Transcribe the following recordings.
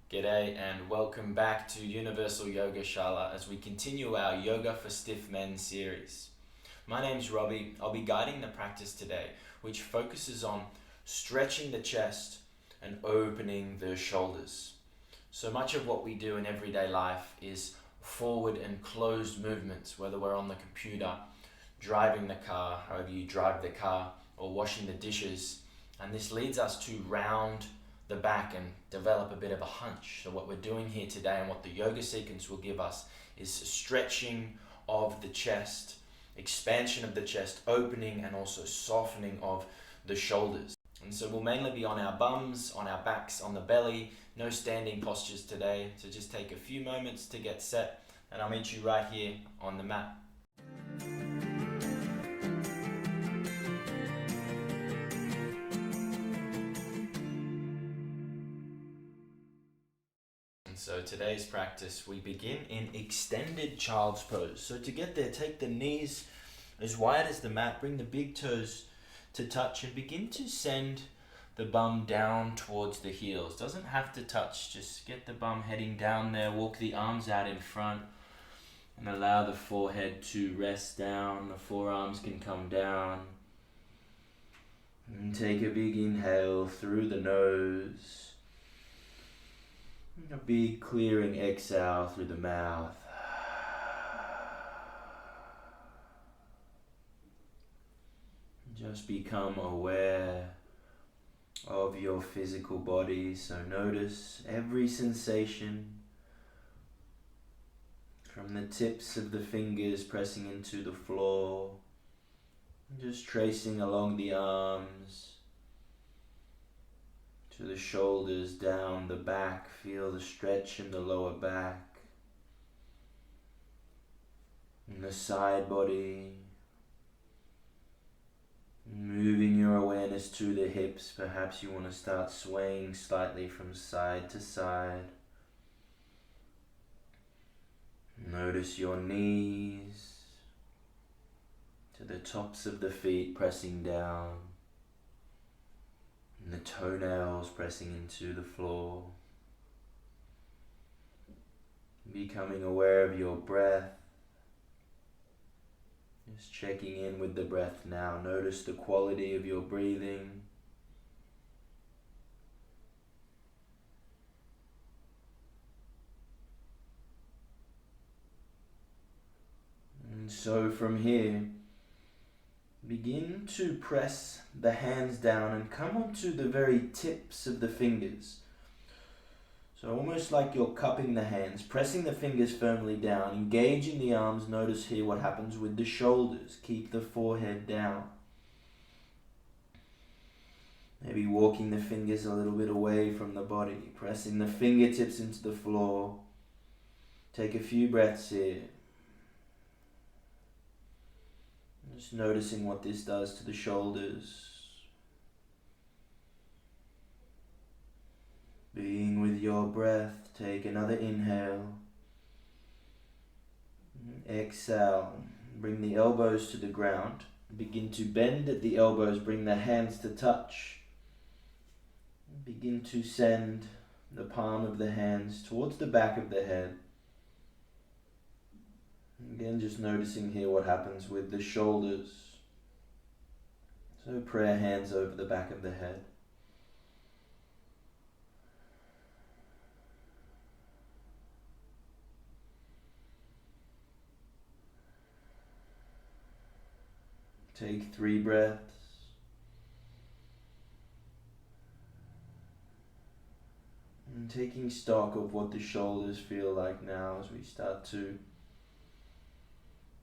G'day and welcome back to Universal Yoga Shala as we continue our Yoga for Stiff Men series. My name's Robbie. I'll be guiding the practice today, which focuses on stretching the chest and opening the shoulders. So much of what we do in everyday life is forward and closed movements, whether we're on the computer, driving the car, however you drive the car, or washing the dishes. And this leads us to round the back and develop a bit of a hunch. So what we're doing here today and what the yoga sequence will give us is stretching of the chest, expansion of the chest, opening and also softening of the shoulders. And so we'll mainly be on our bums, on our backs, on the belly, no standing postures today. So just take a few moments to get set and I'll meet you right here on the mat. So today's practice, we begin in extended child's pose. So to get there, take the knees as wide as the mat, bring the big toes to touch and begin to send the bum down towards the heels. Doesn't have to touch, just get the bum heading down there, walk the arms out in front and allow the forehead to rest down, the forearms can come down. And take a big inhale through the nose. A big clearing exhale through the mouth. Just become aware of your physical body. So notice every sensation from the tips of the fingers pressing into the floor. Just tracing along the arms. To the shoulders, down the back, feel the stretch in the lower back, in the side body, moving your awareness to the hips. Perhaps you want to start swaying slightly from side to side. Notice your knees to the tops of the feet pressing down. And the toenails pressing into the floor. Becoming aware of your breath. Just checking in with the breath now. Notice the quality of your breathing. And so from here, begin to press the hands down and come onto the very tips of the fingers. So almost like you're cupping the hands, pressing the fingers firmly down, engaging the arms. Notice here what happens with the shoulders. Keep the forehead down. Maybe walking the fingers a little bit away from the body, pressing the fingertips into the floor. Take a few breaths here. Just noticing what this does to the shoulders. Being with your breath, take another inhale. Exhale, bring the elbows to the ground. Begin to bend at the elbows, bring the hands to touch. Begin to send the palm of the hands towards the back of the head. Again, just noticing here what happens with the shoulders. So prayer hands over the back of the head. Take 3 breaths. And taking stock of what the shoulders feel like now as we start to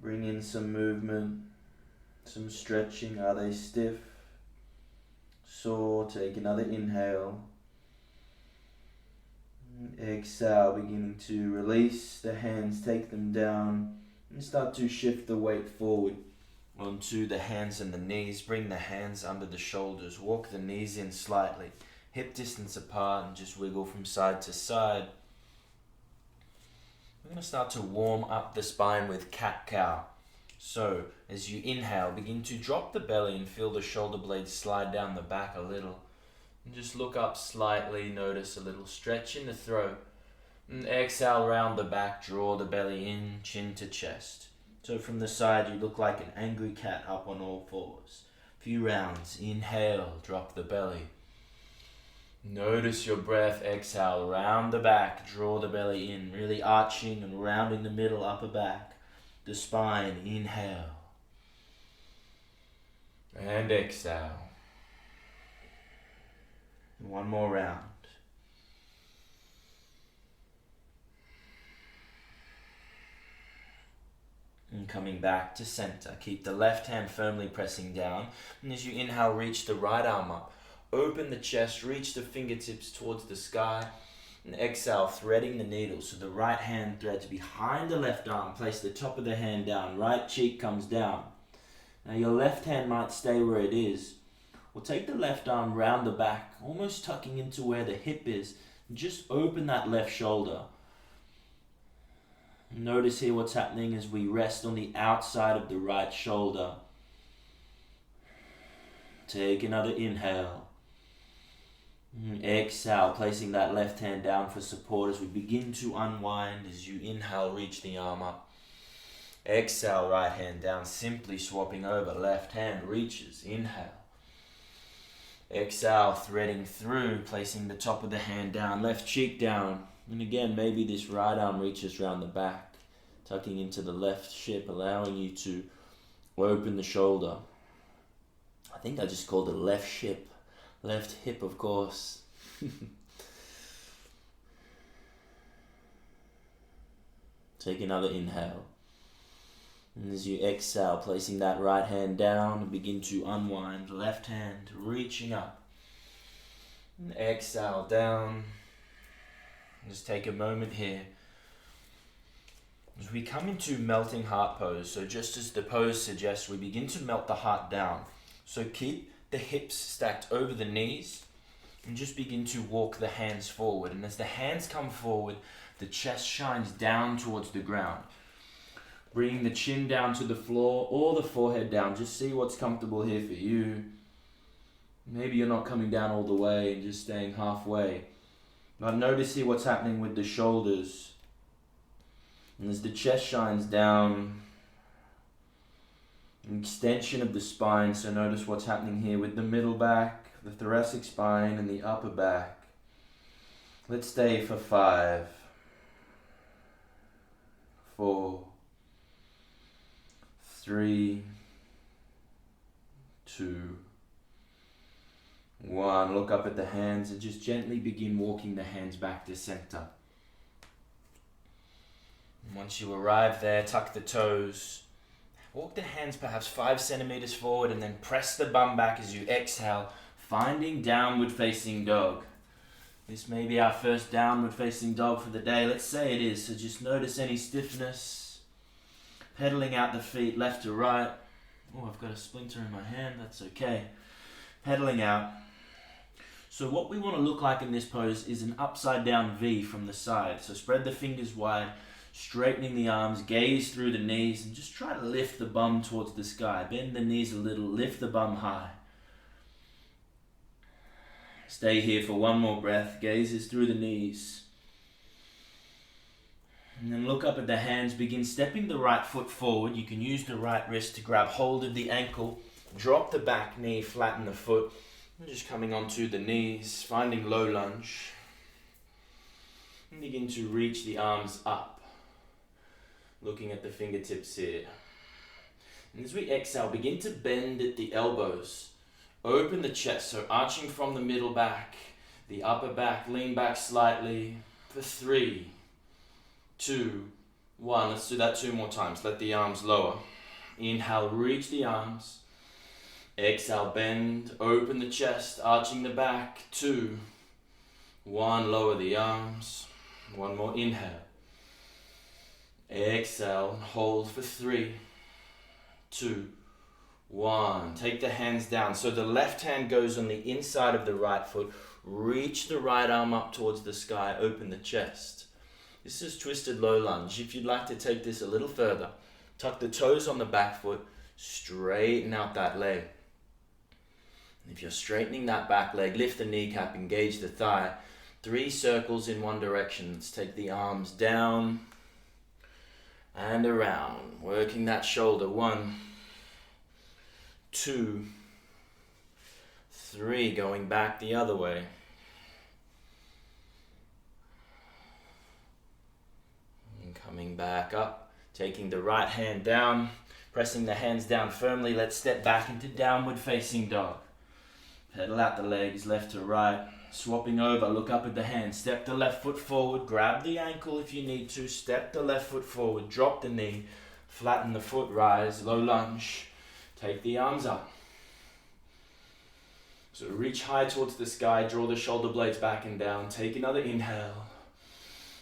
bring in some movement, some stretching. Are they stiff? Sore? Take another inhale. Exhale, beginning to release the hands, take them down and start to shift the weight forward onto the hands and the knees. Bring the hands under the shoulders, walk the knees in slightly, hip distance apart and just wiggle from side to side. We're going to start to warm up the spine with CatCow. So as you inhale, begin to drop the belly and feel the shoulder blades slide down the back a little. And just look up slightly, notice a little stretch in the throat. And exhale, round the back, draw the belly in, chin to chest. So from the side, you look like an angry cat up on all fours. Few rounds, inhale, drop the belly. Notice your breath, exhale, round the back, draw the belly in, really arching and rounding the middle, upper back, the spine, inhale. And exhale. One more round. And coming back to center. Keep the left hand firmly pressing down. And as you inhale, reach the right arm up. Open the chest, reach the fingertips towards the sky. And exhale, threading the needle. So the right hand threads behind the left arm. Place the top of the hand down. Right cheek comes down. Now your left hand might stay where it is. Or take the left arm round the back, almost tucking into where the hip is. And just open that left shoulder. Notice here what's happening as we rest on the outside of the right shoulder. Take another inhale. Exhale, placing that left hand down for support as we begin to unwind. As you inhale, reach the arm up. Exhale, right hand down, simply swapping over. Left hand reaches, inhale. Exhale, threading through, placing the top of the hand down, left cheek down. And again, maybe this right arm reaches around the back, tucking into the left hip, allowing you to open the shoulder. I think I just called it left hip. Left hip, of course. Take another inhale. And as you exhale, placing that right hand down, begin to unwind. Left hand reaching up. And exhale down. Just take a moment here. As we come into melting heart pose, so just as the pose suggests, we begin to melt the heart down. So keep the hips stacked over the knees and just begin to walk the hands forward. And as the hands come forward, the chest shines down towards the ground. Bringing the chin down to the floor or the forehead down. Just see what's comfortable here for you. Maybe you're not coming down all the way and just staying halfway. But notice here what's happening with the shoulders. And as the chest shines down, an extension of the spine. So notice what's happening here with the middle back, the thoracic spine, and the upper back. Let's stay for 5, 4, 3, 2, 1. Look up at the hands and just gently begin walking the hands back to center. And once you arrive there, tuck the toes. Walk the hands perhaps 5 centimeters forward and then press the bum back as you exhale, finding downward facing dog. This may be our first downward facing dog for the day. Let's say it is. So just notice any stiffness. Pedaling out the feet left to right. Oh, I've got a splinter in my hand. That's okay. Pedaling out. So what we want to look like in this pose is an upside down V from the side. So spread the fingers wide. Straightening the arms, gaze through the knees, and just try to lift the bum towards the sky. Bend the knees a little, lift the bum high. Stay here for one more breath. Gazes through the knees. And then look up at the hands. Begin stepping the right foot forward. You can use the right wrist to grab hold of the ankle. Drop the back knee, flatten the foot. And just coming onto the knees, finding low lunge. And begin to reach the arms up. Looking at the fingertips here. And as we exhale, begin to bend at the elbows. Open the chest, so arching from the middle back. The upper back, lean back slightly. For 3, 2, 1. Let's do that 2 more times. Let the arms lower. Inhale, reach the arms. Exhale, bend. Open the chest, arching the back. 2, 1. Lower the arms. One more inhale. Exhale, hold for 3, 2, 1. Take the hands down. So the left hand goes on the inside of the right foot. Reach the right arm up towards the sky. Open the chest. This is twisted low lunge. If you'd like to take this a little further, tuck the toes on the back foot. Straighten out that leg. If you're straightening that back leg, lift the kneecap, engage the thigh. 3 circles in one direction. Let's take the arms down and around, working that shoulder. 1, 2, 3, going back the other way. And coming back up, taking the right hand down, pressing the hands down firmly. Let's step back into downward facing dog. Pedal out the legs, left to right, swapping over, look up at the hands, step the left foot forward, grab the ankle if you need to, step the left foot forward, drop the knee, flatten the foot, rise, low lunge, take the arms up. So reach high towards the sky, draw the shoulder blades back and down, take another inhale,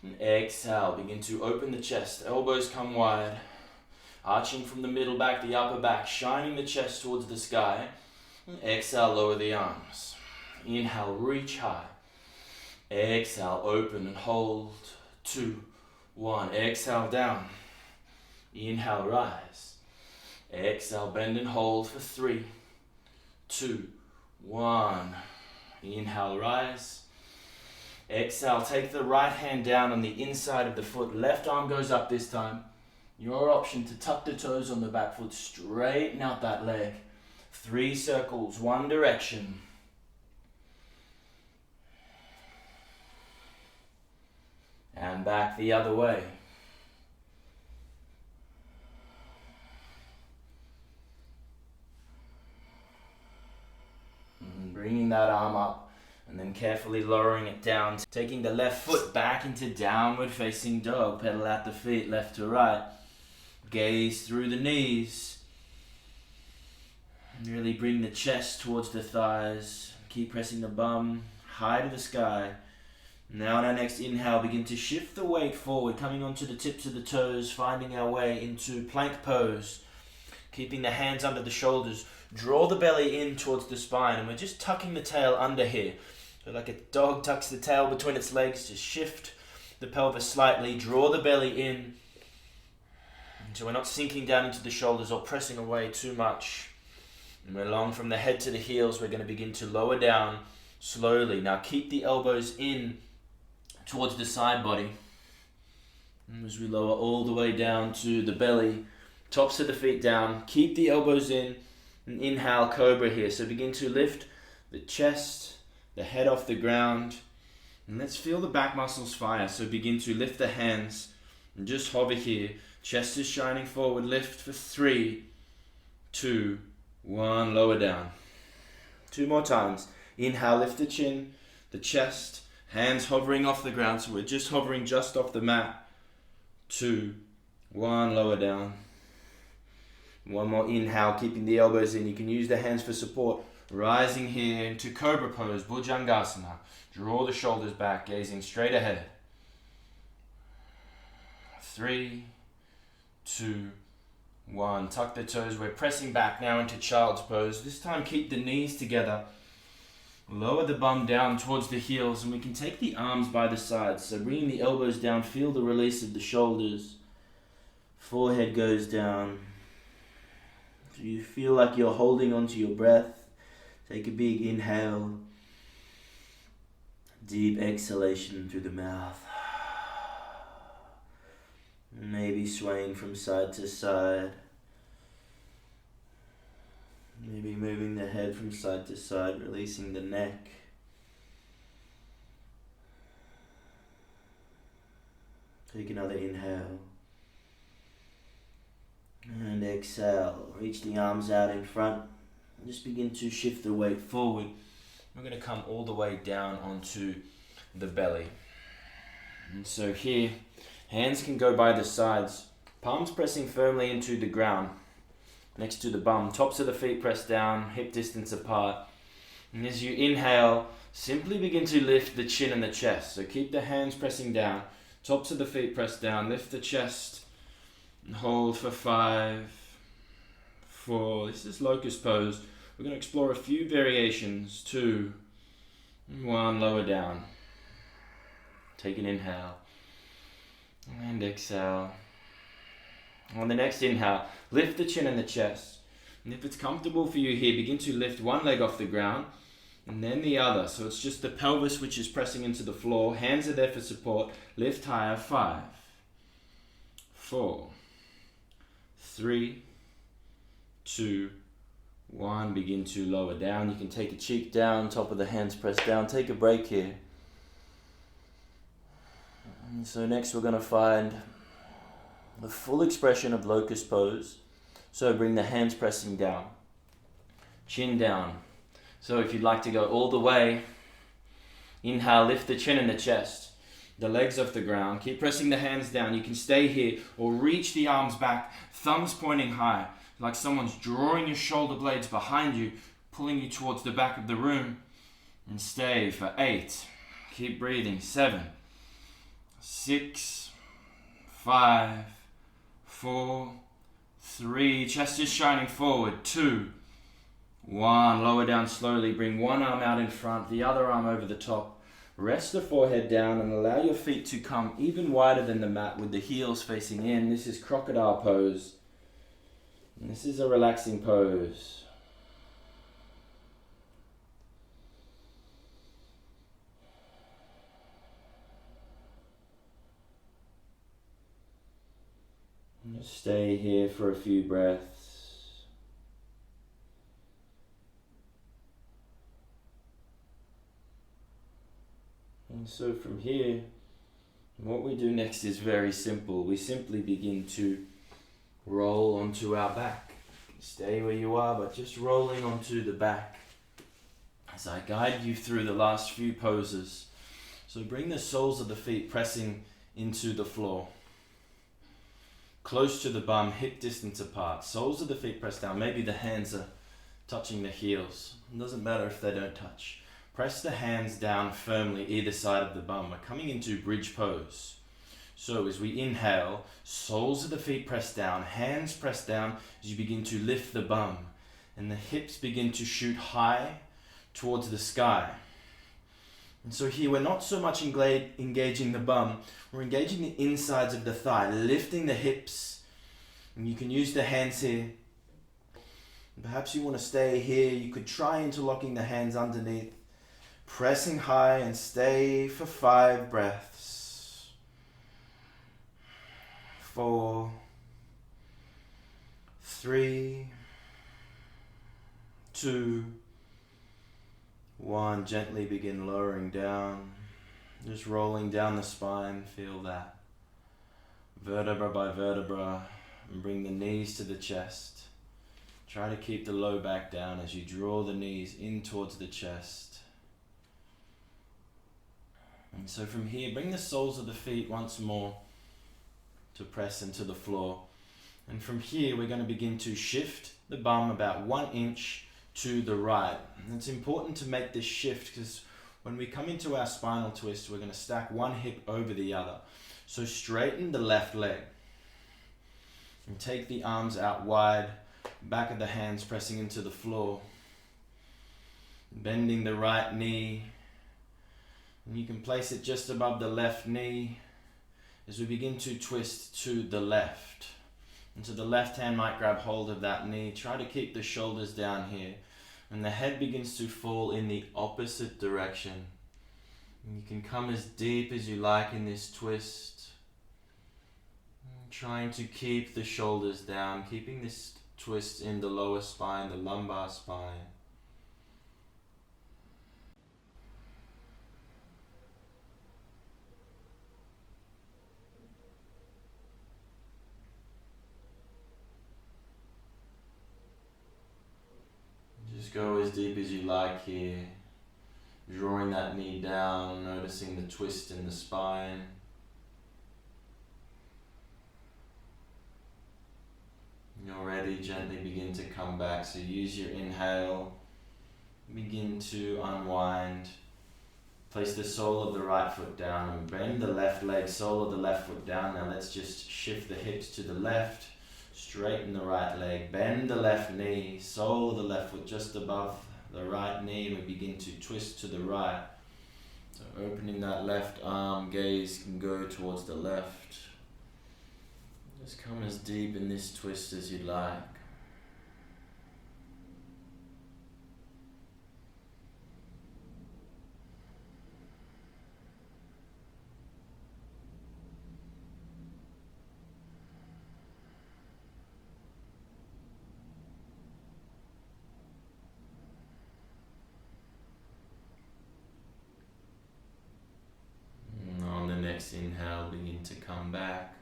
and exhale, begin to open the chest, elbows come wide, arching from the middle back, the upper back, shining the chest towards the sky. Exhale, lower the arms. Inhale, reach high. Exhale, open and hold. 2, 1. Exhale, down. Inhale, rise. Exhale, bend and hold for 3, 2, 1. Inhale, rise. Exhale, take the right hand down on the inside of the foot. Left arm goes up this time. Your option to tuck the toes on the back foot, straighten out that leg. 3 circles, one direction. And back the other way. And bringing that arm up and then carefully lowering it down. Taking the left foot back into downward facing dog. Pedal out the feet left to right. Gaze through the knees. And really bring the chest towards the thighs. Keep pressing the bum high to the sky. Now on our next inhale, begin to shift the weight forward, coming onto the tips of the toes, finding our way into plank pose. Keeping the hands under the shoulders. Draw the belly in towards the spine, and we're just tucking the tail under here. So like a dog tucks the tail between its legs, just shift the pelvis slightly, draw the belly in. So we're not sinking down into the shoulders or pressing away too much. And we're long from the head to the heels. We're going to begin to lower down slowly. Now keep the elbows in towards the side body. And as we lower all the way down to the belly, tops of the feet down, keep the elbows in, and inhale cobra here. So begin to lift the chest, the head off the ground, and let's feel the back muscles fire. So begin to lift the hands and just hover here. Chest is shining forward, lift for 3, 2, 1, lower down. 2 more times. Inhale, lift the chin, the chest, hands hovering off the ground, so we're just hovering just off the mat. 2, 1, lower down. 1 more inhale, keeping the elbows in. You can use the hands for support. Rising here into Cobra Pose, Bhujangasana. Draw the shoulders back, gazing straight ahead. 3, 2, 1. Tuck the toes. We're pressing back now into Child's Pose. This time keep the knees together. Lower the bum down towards the heels, and we can take the arms by the sides. So bringing the elbows down, feel the release of the shoulders. Forehead goes down. So you feel like you're holding onto your breath. Take a big inhale. Deep exhalation through the mouth. Maybe swaying from side to side. Maybe moving the head from side to side, releasing the neck. Take another inhale. And exhale. Reach the arms out in front. And just begin to shift the weight forward. We're going to come all the way down onto the belly. And so here, hands can go by the sides. Palms pressing firmly into the ground. Next to the bum. Tops of the feet pressed down, hip distance apart. And as you inhale, simply begin to lift the chin and the chest. So keep the hands pressing down. Tops of the feet pressed down. Lift the chest. And hold for 5, 4. This is Locust Pose. We're going to explore a few variations. 2, 1. Lower down. Take an inhale. And exhale. On the next inhale, lift the chin and the chest. And if it's comfortable for you here, begin to lift one leg off the ground and then the other. So it's just the pelvis which is pressing into the floor. Hands are there for support. Lift higher. 5, 4, 3, 2, 1. Begin to lower down. You can take a cheek down, top of the hands pressed down. Take a break here. And so next we're going to find the full expression of Locust Pose. So bring the hands pressing down, chin down. So if you'd like to go all the way, inhale, lift the chin and the chest, the legs off the ground. Keep pressing the hands down. You can stay here or reach the arms back, thumbs pointing high, like someone's drawing your shoulder blades behind you, pulling you towards the back of the room. And stay for 8. Keep breathing. 7, 6, 5, 4, 3, chest is shining forward. 2, 1, lower down slowly. Bring one arm out in front, the other arm over the top. Rest the forehead down and allow your feet to come even wider than the mat with the heels facing in. This is crocodile pose. And this is a relaxing pose. Just stay here for a few breaths. And so from here, what we do next is very simple. We simply begin to roll onto our back. Stay where you are, but just rolling onto the back as I guide you through the last few poses. So bring the soles of the feet pressing into the floor. Close to the bum, hip distance apart. Soles of the feet press down. Maybe the hands are touching the heels. It doesn't matter if they don't touch. Press the hands down firmly either side of the bum. We're coming into bridge pose. So as we inhale, soles of the feet press down, hands press down as you begin to lift the bum. And the hips begin to shoot high towards the sky. And so here we're not so much engaging the bum, we're engaging the insides of the thigh, lifting the hips. And you can use the hands here. Perhaps you want to stay here. You could try interlocking the hands underneath, pressing high, and stay for 5 breaths. 4, 3, 2, 1, gently begin lowering down, just rolling down the spine. Feel that vertebra by vertebra, and bring the knees to the chest. Try to keep the low back down as you draw the knees in towards the chest. And so from here, bring the soles of the feet once more to press into the floor. And from here, we're going to begin to shift the bum about 1 inch to the right. And it's important to make this shift because when we come into our spinal twist, we're going to stack one hip over the other. So straighten the left leg and take the arms out wide, back of the hands pressing into the floor. Bending the right knee, and you can place it just above the left knee as we begin to twist to the left. And so the left hand might grab hold of that knee. Try to keep the shoulders down here. And the head begins to fall in the opposite direction. And you can come as deep as you like in this twist. Trying to keep the shoulders down, keeping this twist in the lower spine, the lumbar spine. Just go as deep as you like here, drawing that knee down, noticing the twist in the spine. When you're ready, gently begin to come back. So use your inhale, begin to unwind. Place the sole of the right foot down and bend the left leg, sole of the left foot down. Now let's just shift the hips to the left. Straighten the right leg, bend the left knee, sole of the left foot just above the right knee, and we begin to twist to the right. So opening that left arm, gaze can go towards the left. Just come as deep in this twist as you'd like. next inhale, begin to come back.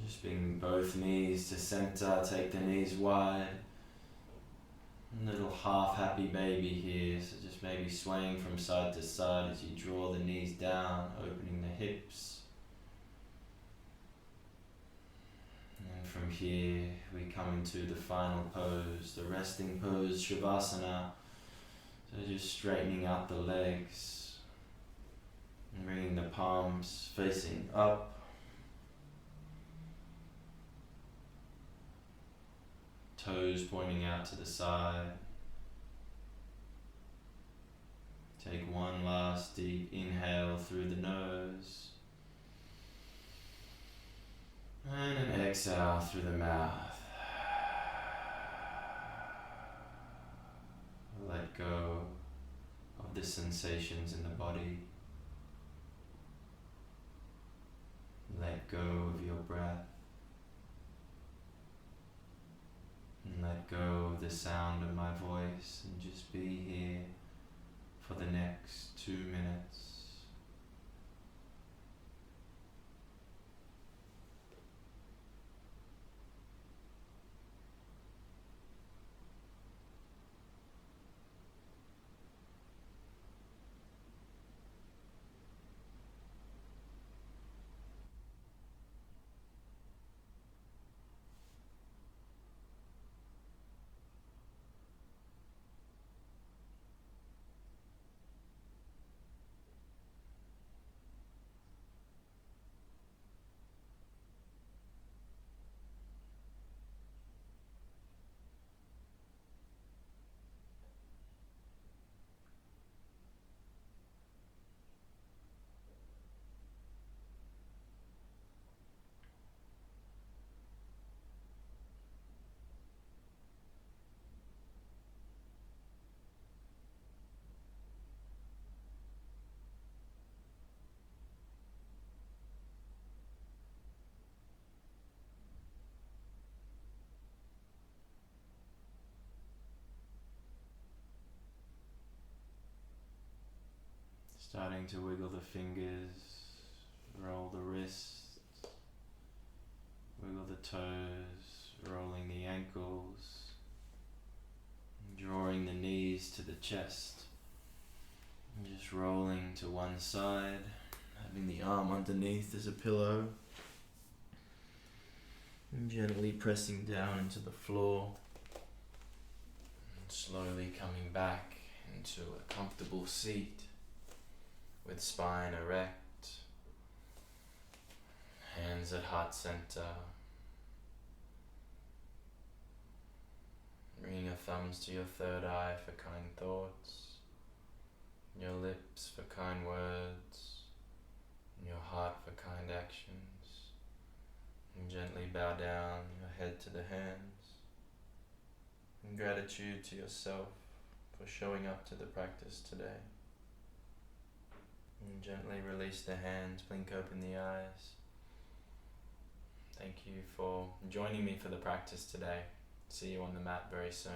Just bring both knees to center, take the knees wide. Little half happy baby here, so just maybe swaying from side to side as you draw the knees down, opening the hips. And from here we come into the final pose, the resting pose, Shavasana. So just straightening out the legs and bringing the palms facing up. Toes pointing out to the side. Take one last deep inhale through the nose. And an exhale through the mouth. Let go of the sensations in the body. Let go of your breath. And let go of the sound of my voice and just be here for the next 2 minutes. Starting to wiggle the fingers, roll the wrists, wiggle the toes, rolling the ankles, drawing the knees to the chest, and just rolling to one side, having the arm underneath as a pillow, and gently pressing down into the floor, and slowly coming back into a comfortable seat with spine erect, hands at heart center. Bringing your thumbs to your third eye for kind thoughts, your lips for kind words, and your heart for kind actions. And gently bow down your head to the hands in gratitude to yourself for showing up to the practice today. And gently release the hands, blink open the eyes. Thank you for joining me for the practice today. See you on the mat very soon.